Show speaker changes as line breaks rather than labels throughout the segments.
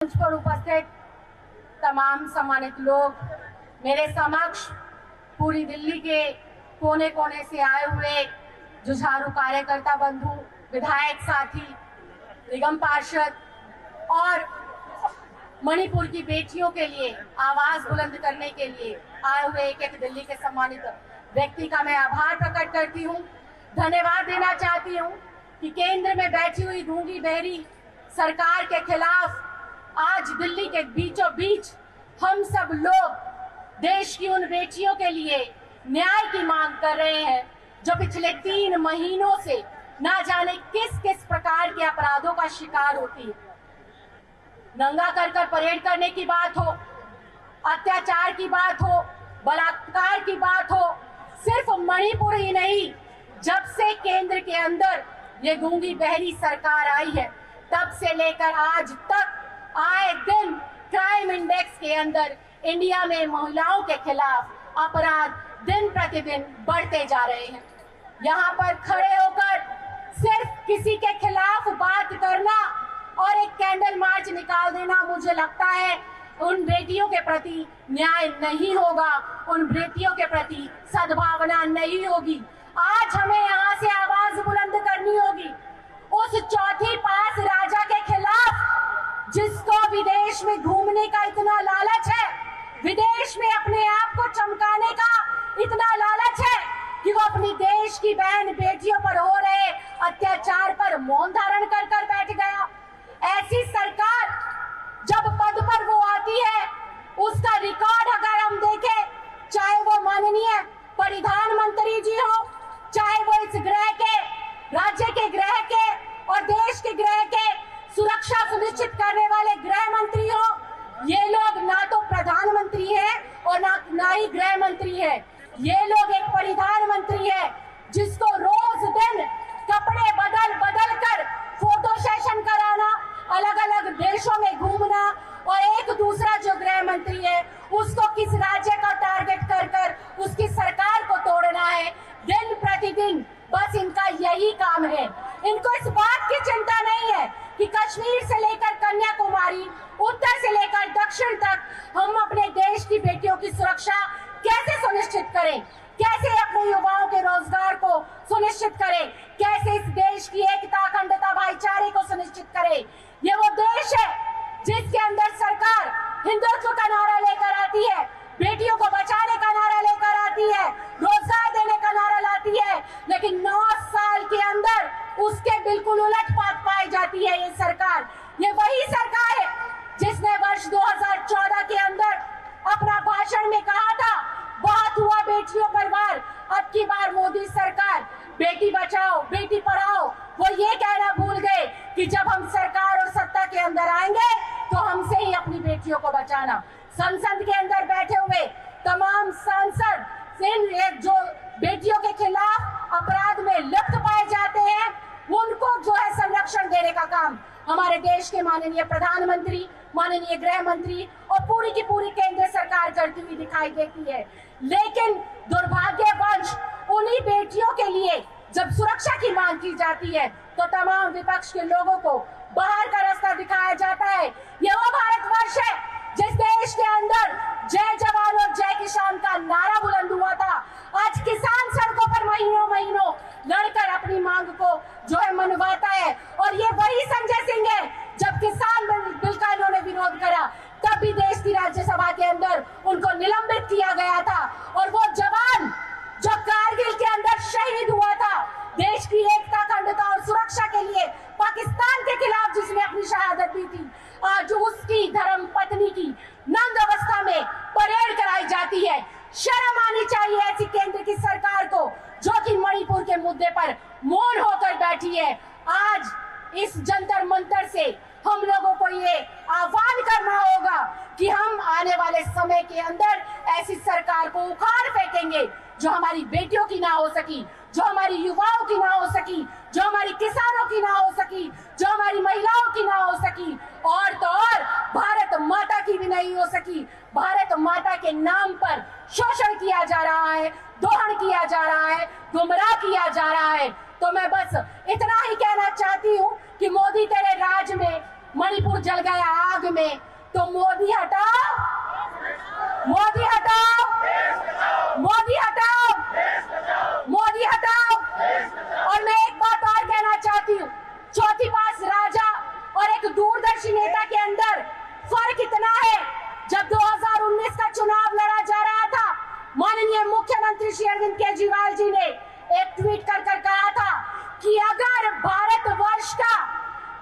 मंच पर उपस्थित तमाम सम्मानित लोग, मेरे समक्ष पूरी दिल्ली के कोने कोने से आए हुए जुझारू कार्यकर्ता बंधु, विधायक साथी, निगम पार्षद और मणिपुर की बेटियों के लिए आवाज बुलंद करने के लिए आए हुए एक दिल्ली के सम्मानित व्यक्ति का मैं आभार प्रकट करती हूँ। धन्यवाद देना चाहती हूँ कि केंद्र में बैठी हुई गूंगी बहरी सरकार के खिलाफ आज दिल्ली के बीचों बीच हम सब लोग देश की उन बेटियों के लिए न्याय की मांग कर रहे हैं जो पिछले 3 महीनों से ना जाने किस किस प्रकार के अपराधों का शिकार होती है। नंगा कर परेड करने की बात हो, अत्याचार की बात हो, बलात्कार की बात हो, सिर्फ मणिपुर ही नहीं, जब से केंद्र के अंदर ये गूंगी बहरी सरकार आई है तब से लेकर आज तक आए दिन क्राइम इंडेक्स के अंदर इंडिया में महिलाओं के खिलाफ अपराध दिन प्रतिदिन बढ़ते जा रहे हैं। यहाँ पर खड़े होकर सिर्फ किसी के खिलाफ बात करना और एक कैंडल मार्च निकाल देना, मुझे लगता है उन बेटियों के प्रति न्याय नहीं होगा, उन बेटियों के प्रति सद्भावना नहीं होगी। आज हमें यहाँ से आवाज बुलंद करनी होगी उस चौथी पास राजा के खिलाफ जिसको विदेश में घूमने का इतना लालच है, विदेश में अपने आप को चमकाने का इतना लालच है कि वो अपनी देश की बहन बेटियों पर हो रहे अत्याचार पर मौन धारण कर बैठ गया। ऐसी सरकार जब पद पर वो आती है, उसका रिकॉर्ड अगर हम देखें, चाहे वो माननीय प्रधानमंत्री जी हो, चाहे वो इस ग्रह के, राज्य के गृह के और देश के गृह के सुरक्षा सुनिश्चित करने वाले गृह मंत्री हो, ये लोग ना तो प्रधानमंत्री है और ना ही गृह मंत्री है। ये लोग एक प्रधानमंत्री है जिसको रोज दिन कपड़े बदल कर फोटो सेशन कराना, अलग अलग देशों में घूमना और एक दूसरा जो गृह मंत्री है उसको किस राज्य का टारगेट कर उसकी सरकार को तोड़ना है। दिन प्रतिदिन बस इनका यही काम है। इनको इस बात की चिंता नहीं है कि कश्मीर से लेकर कन्याकुमारी, उत्तर से लेकर दक्षिण तक हम अपने देश की बेटियों की सुरक्षा कैसे सुनिश्चित करें, कैसे अपने युवाओं के रोजगार को सुनिश्चित करें, कैसे इस देश की एकता, अखंडता, भाईचारे को सुनिश्चित करें। ये वो देश है जिसके अंदर सरकार हिंदुत्व का नारा लेकर आती है, बेटियों को बचाने का नारा लेकर आती है, रोजगार देने का नारा लाती है, लेकिन 9 साल के अंदर उसके बिल्कुल उलट बात पाई जाती है। ये सरकार, ये वही सरकार है जिसने वर्ष 2014 के अंदर अपना भाषण में कहा था, बहुत हुआ बेटियों पर वार, अब की बार मोदी सरकार बेटी बचाओ बेटी पढ़ाओ। वो ये कहना भूल गए कि जब हम सरकार और सत्ता के अंदर आएंगे तो हमसे ही अपनी बेटियों को बचाना। संसद के अंदर बैठे हुए तमाम सांसद जो बेटियों के खिलाफ अपराध में लिप्त पाए जाते हैं, उनको जो है संरक्षण देने का काम हमारे देश के माननीय प्रधानमंत्री, माननीय गृह मंत्री और पूरी की पूरी केंद्र सरकार करती हुई दिखाई देती है। लेकिन दुर्भाग्यवश उन्हीं बेटियों के लिए जब सुरक्षा की मांग की जाती है तो तमाम विपक्ष के लोगों को बाहर का रास्ता दिखाया जाता है। ये वो भारतवर्ष है जिस देश के अंदर जय जवान और जय किसान का नारा बुलंद हुआ था। आज किसान सड़कों पर महीनों लड़कर अपनी मांग को जो है मनवाता है। और ये वही संजय सिंह है, जब किसान बिल का इन्होंने विरोध करा तब भी देश की राज्यसभा के अंदर उनको निलंबित किया गया था। और वो जवान जो कारगिल के अंदर शहीद हुआ था, देश की एकता, अखंडता और सुरक्षा के लिए पाकिस्तान के खिलाफ जिसने अपनी शहादत दी थी, आज उसकी धर्म पत्नी की नंद अवस्था में परेड कराई जाती है। शर्म आनी चाहिए ऐसी केंद्र की सरकार को जो कि मणिपुर के मुद्दे पर मौन होकर बैठी है। आज इस जंतर मंतर से हम लोगों को ये आह्वान करना होगा कि हम आने वाले समय के अंदर ऐसी सरकार को उखाड़ फेंकेंगे जो हमारी बेटियों की ना हो सकी, जो हमारी युवाओं की ना हो सकी, जो हमारी किसानों की ना हो सकी, जो हमारी महिलाओं की ना हो सकी, और तो और भारत माता की भी नहीं हो सकी। भारत माता के नाम पर शोषण किया जा रहा है, दोहन किया जा रहा है, गुमराह किया जा रहा है। तो मैं बस इतना ही कहना चाहती हूँ कि मोदी तेरे राज में मणिपुर जल गया आग में, तो मोदी हटाओ, मोदी हटाओ, मोदी हटाओ, मोदी हटाओ। और मैं एक बात और कहना चाहती हूँ, चौथी पास राजा और एक दूरदर्शी नेता के अंदर फर्क इतना है। जब 2019 का चुनाव लड़ा जा रहा था, माननीय मुख्यमंत्री श्री अरविंद केजरीवाल जी ने एक ट्वीट कर कहा था कि अगर भारतवर्ष का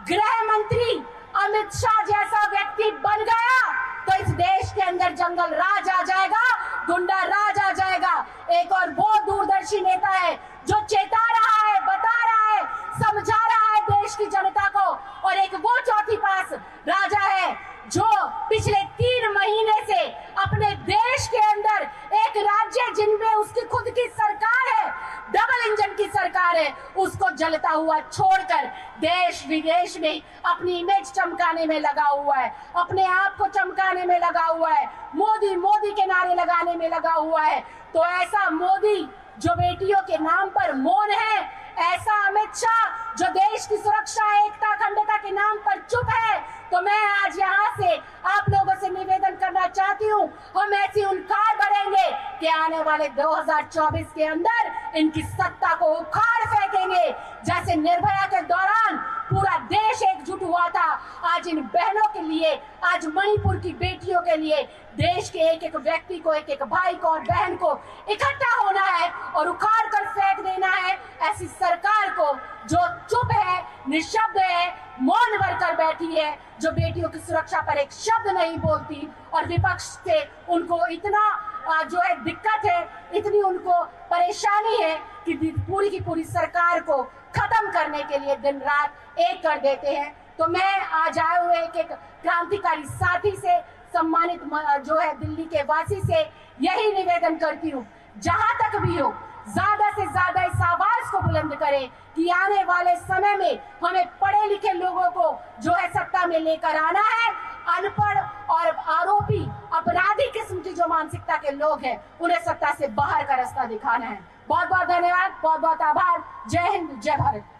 गृह मंत्री अमित शाह जैसा व्यक्ति बन गया तो इस देश के अंदर जंगल राज आ जाएगा, गुंडा राज आ जाएगा। एक और वो दूरदर्शी नेता है जो चेता रहा है, बता रहा है, समझा रहा है देश की जनता को। और एक वो चौथी पास राजा है जो पिछले 3 महीने से अपने देश के अंदर एक राज्य जिनमें उसकी खुद की सरकार है, डबल इंजन की सरकार है, उसको जलता हुआ छोड़कर देश विदेश में अपनी इमेज चमकाने में लगा हुआ है, अपने आप को चमकाने में लगा हुआ है, मोदी मोदी के नारे लगाने में लगा हुआ है। तो ऐसा मोदी जो बेटियों के नाम पर मौन है, ऐसा अमित शाह जो देश की सुरक्षा, एकता, अखंडता के नाम पर चुप है। तो मैं आज यहाँ से आप लोगों से निवेदन करना चाहती हूँ, हम ऐसी उनकार भरेंगे कि आने वाले 2024 के अंदर इनकी सत्ता को उखाड़ फेंकेंगे। जैसे निर्भया के दौरान पूरा देश एकजुट हुआ था, आज इन बहनों के लिए, आज मणिपुर की बेटियों के लिए देश के एक एक व्यक्ति को, एक एक भाई को और बहन को इकट्ठा होना है और उखाड़ कर फेंक देना है ऐसी सरकार को जो चुप है, निशब्द है, मौन भरकर बैठी है, जो बेटियों की सुरक्षा पर एक शब्द नहीं बोलती। और विपक्ष से उनको इतना जो है दिक्कत है, इतनी उनको परेशानी है कि पूरी की पूरी सरकार को खत्म करने के लिए दिन रात एक कर देते हैं। तो मैं आज आए हुए एक क्रांतिकारी साथी से, सम्मानित जो है दिल्ली के वासी से यही निवेदन करती हूँ, जहां तक भी हो ज्यादा से ज्यादा इस आवाज को बुलंद करें कि आने वाले समय में हमें पढ़े लिखे लोगों को जो है सत्ता में लेकर आना है। अनपढ़ और आरोपी अपराधी किस्म की जो मानसिकता के लोग हैं उन्हें सत्ता से बाहर का रास्ता दिखाना है। बहुत बहुत धन्यवाद, बहुत बहुत आभार। जय हिंद, जय भारत।